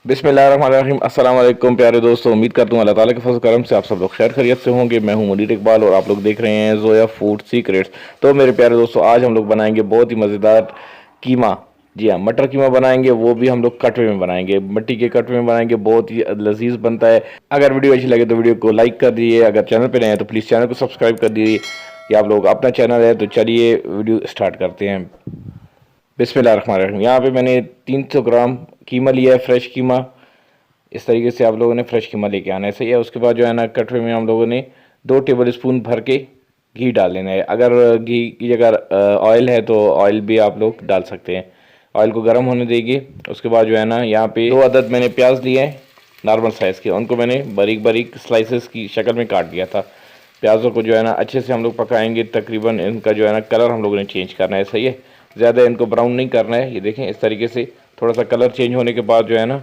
बिस्मिल्लाहिर्रहमानिर्रहीम। अस्सलाम वालेकुम प्यारे दोस्तों, उम्मीद करता हूँ अल्लाह ताला के फजल करम से आप सब लोग खैर खैरियत से होंगे। मैं हूँ मुनीर इकबाल और आप लोग देख रहे हैं जोया फूड सीक्रेट्स। तो मेरे प्यारे दोस्तों, आज हम लोग बनाएंगे बहुत ही मज़ेदार कीमा। जी हाँ, मटर कीमा बनाएंगे, वो भी हम लोग कटवे में बनाएंगे, मिट्टी के कटवे में बनाएंगे, बहुत ही लजीज बनता है। अगर वीडियो अच्छी लगे तो वीडियो को लाइक कर दीजिए, अगर चैनल पर नए हैं तो प्लीज़ चैनल को सब्सक्राइब कर दीजिए। या आप लोग अपना चैनल है तो चलिए वीडियो स्टार्ट करते हैं। बिस्मिल्लाहिर्रहमानिर्रहीम। यहाँ पे मैंने 300 ग्राम कीमा लिया है, फ्रेश कीमा। इस तरीके से आप लोगों ने फ्रेश कीमा लेके आना है, सही है। उसके बाद जो है ना, कटोरे में हम लोगों ने 2 टेबल स्पून भर के घी डाल लेना है। अगर घी की जगह ऑयल है तो ऑयल भी आप लोग डाल सकते हैं। ऑयल को गर्म होने देंगे। उसके बाद जो है ना, यहाँ पे 2 अदद मैंने प्याज लिए हैं नॉर्मल साइज़ के, उनको मैंने बारीक बारीक स्लाइसेस की शक्ल में काट दिया था। प्याज़ों को जो है ना अच्छे से हम लोग पकाएंगे, तकरीबन इनका जो है ना कलर हम लोगों ने चेंज करना है, सही है। ज़्यादा इनको ब्राउन नहीं करना है। ये देखें, इस तरीके से थोड़ा सा कलर चेंज होने के बाद जो है ना,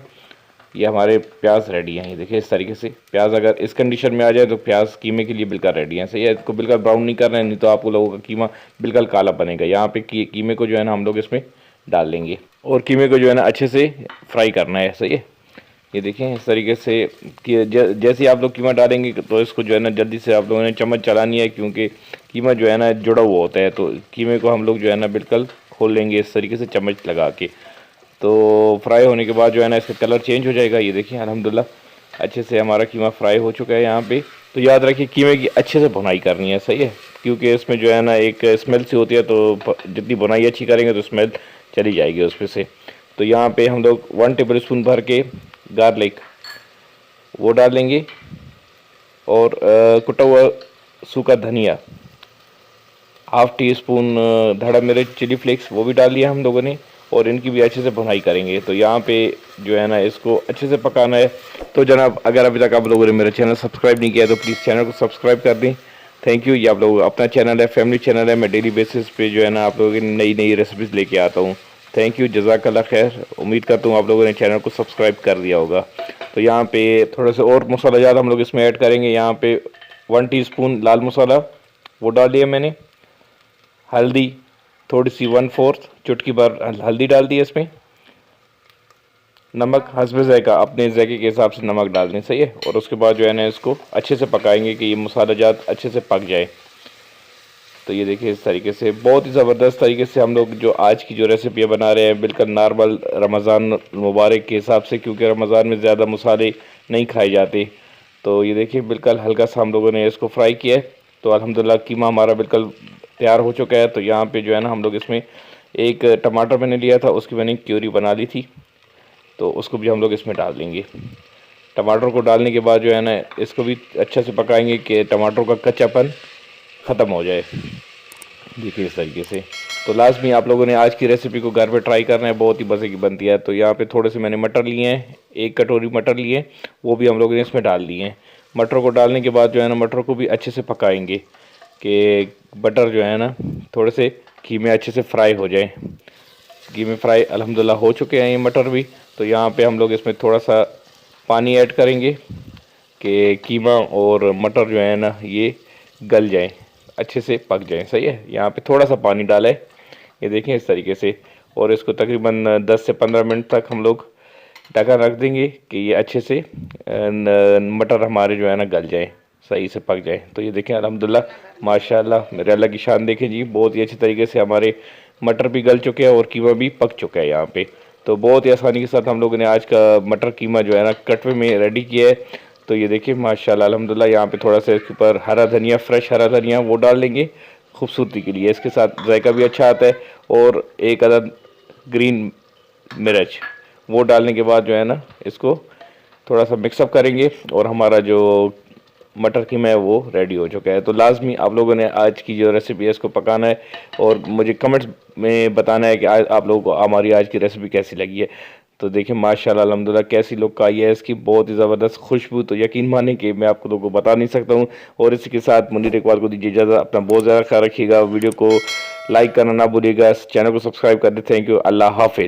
ये हमारे प्याज रेडी हैं। ये देखिए, इस तरीके से प्याज अगर इस कंडीशन में आ जाए तो प्याज कीमे के लिए बिल्कुल रेडी हैं, सही है। इसको बिल्कुल ब्राउन नहीं करना है, नहीं तो आपको लोगों का कीमा बिल्कुल काला बनेगा। यहाँ पे कीमे को जो है ना हम लोग इसमें डाल लेंगे और कीमे को जो है ना अच्छे से फ्राई करना है, सही है। ये देखें, इस तरीके से कि जैसे आप लोग कीमा डालेंगे तो इसको जो है ना जल्दी से आप लोगों ने चम्मच चलानी है, क्योंकि कीमा जो है ना जुड़ा हुआ होता है। तो कीमे को हम लोग जो है ना बिल्कुल खोल लेंगे इस तरीके से चम्मच लगा के। तो फ्राई होने के बाद जो है ना इसका कलर चेंज हो जाएगा। ये देखिए, अल्हम्दुलिल्लाह अच्छे से हमारा कीमा फ्राई हो चुका है यहाँ पे। तो याद रखिए, कीमे की अच्छे से भुनाई करनी है, सही है, क्योंकि इसमें जो है ना एक स्मेल सी होती है, तो जितनी भुनाई अच्छी करेंगे तो स्मेल चली जाएगी उसमें से। तो यहाँ पे हम लोग 1 टेबल स्पून भर के गार्लिक वो डाल लेंगे और कुटा हुआ सूखा धनिया, हाफ़ टी स्पून धड़ा मिर्च चिली फ्लेक्स वो भी डाल लिया हम लोगों ने, और इनकी भी अच्छे से भुनाई करेंगे। तो यहाँ पे जो है ना इसको अच्छे से पकाना है। तो जनाब, अगर अभी तक आप लोगों ने मेरा चैनल सब्सक्राइब नहीं किया तो प्लीज़ चैनल को सब्सक्राइब कर दें। Thank you. ये आप लोग अपना चैनल है, फैमिली चैनल है। मैं डेली बेसिस पे जो है ना आप लोगों की नई नई रेसिपीज़ लेके आता हूँ। थैंक यू, जज़ाकल्लाह खैर। उम्मीद करता हूँ आप लोगों ने चैनल को सब्सक्राइब कर दिया होगा। तो यहाँ पे थोड़े से और मसाला ज़्यादा हम लोग इसमें ऐड करेंगे। यहाँ पे 1 टीस्पून लाल मसाला वो डाल दिया मैंने। हल्दी थोड़ी सी 1/4 चुटकी भर हल्दी डाल दी है इसमें। नमक हस्बे ज़ायका, अपने ज़ायके के हिसाब से नमक डाल दें, सही है। और उसके बाद जो है ना इसको अच्छे से पकाएंगे कि ये मसाला जात अच्छे से पक जाए। तो ये देखिए, इस तरीके से बहुत ही ज़बरदस्त तरीके से हम लोग जो आज की जो रेसिपी बना रहे हैं, बिल्कुल नॉर्मल रमज़ान मुबारक के हिसाब से, क्योंकि रमज़ान में ज़्यादा मसाले नहीं खाए जाते। तो ये देखिए, बिल्कुल हल्का सा हम लोगों ने इसको फ्राई किया है। तो अल्हम्दुलिल्लाह कीमा हमारा बिल्कुल तैयार हो चुका है। तो यहाँ पे जो है ना हम लोग इसमें एक टमाटर मैंने लिया था, उसकी मैंने क्यूरी बना ली थी, तो उसको भी हम लोग इसमें डाल देंगे। टमाटर को डालने के बाद जो है ना इसको भी अच्छे से पकाएंगे कि टमाटर का कच्चापन ख़त्म हो जाए। देखिए, इस तरीके से। तो लाजमी आप लोगों ने आज की रेसिपी को घर पे ट्राई करना है, बहुत ही मज़े की बनती है। तो यहाँ पे थोड़े से मैंने मटर लिए हैं, 1 कटोरी मटर लिए, वो भी हम लोगों ने इसमें डाल दिए हैं। मटर को डालने के बाद जो है ना मटर को भी अच्छे से पकाएंगे कि बटर जो है ना थोड़े से घी में अच्छे से फ्राई हो जाए। घी में फ्राई अल्हम्दुलिल्लाह हो चुके हैं ये मटर भी। तो यहाँ पे हम लोग इसमें थोड़ा सा पानी ऐड करेंगे कि कीमा और मटर जो है ना ये गल जाए, अच्छे से पक जाए, सही है। यहाँ पे थोड़ा सा पानी डाला है, ये देखें, इस तरीके से। और इसको तकरीबन 10 से 15 मिनट तक हम लोग ढका रख देंगे कि ये अच्छे से मटर हमारे जो है ना गल जाए, सही से पक जाए। तो ये देखें, अल्हम्दुलिल्लाह माशाल्लाह, मेरे अल्लाह की शान देखें जी, बहुत ही अच्छी तरीके से हमारे मटर भी गल चुके हैं और कीमा भी पक चुका है यहाँ पे। तो बहुत ही आसानी के साथ हम लोगों ने आज का मटर कीमा जो है ना कटवे में रेडी किया है। तो ये देखिए, माशाल्लाह अल्हम्दुलिल्लाह। यहाँ पे थोड़ा सा इसके ऊपर हरा धनिया, फ्रेश हरा धनिया वो डाल लेंगे खूबसूरती के लिए, इसके साथ जायका भी अच्छा आता है। और 1 अदद ग्रीन मिर्च वो डालने के बाद जो है ना इसको थोड़ा सा मिक्सअप करेंगे और हमारा जो मटर कीमा है वो रेडी हो चुका है। तो लाजमी आप लोगों ने आज की जो रेसिपी है इसको पकाना है और मुझे कमेंट्स में बताना है कि आज आप लोगों को हमारी आज की रेसिपी कैसी लगी है। तो देखिए, माशाल्लाह अल्हम्दुलिल्लाह कैसी लुक आई है इसकी, बहुत ही ज़बरदस्त खुशबू। तो यकीन माने कि मैं आपको लोगों को बता नहीं सकता हूँ। और इसी के साथ मुनीर इकबाल को दीजिए इजाज़त। अपना बहुत ज़्यादा ख्याल रखिएगा, वीडियो को लाइक करना ना भूलिएगा, चैनल को सब्सक्राइब कर दे। थैंक यू, अल्लाह हाफिज़।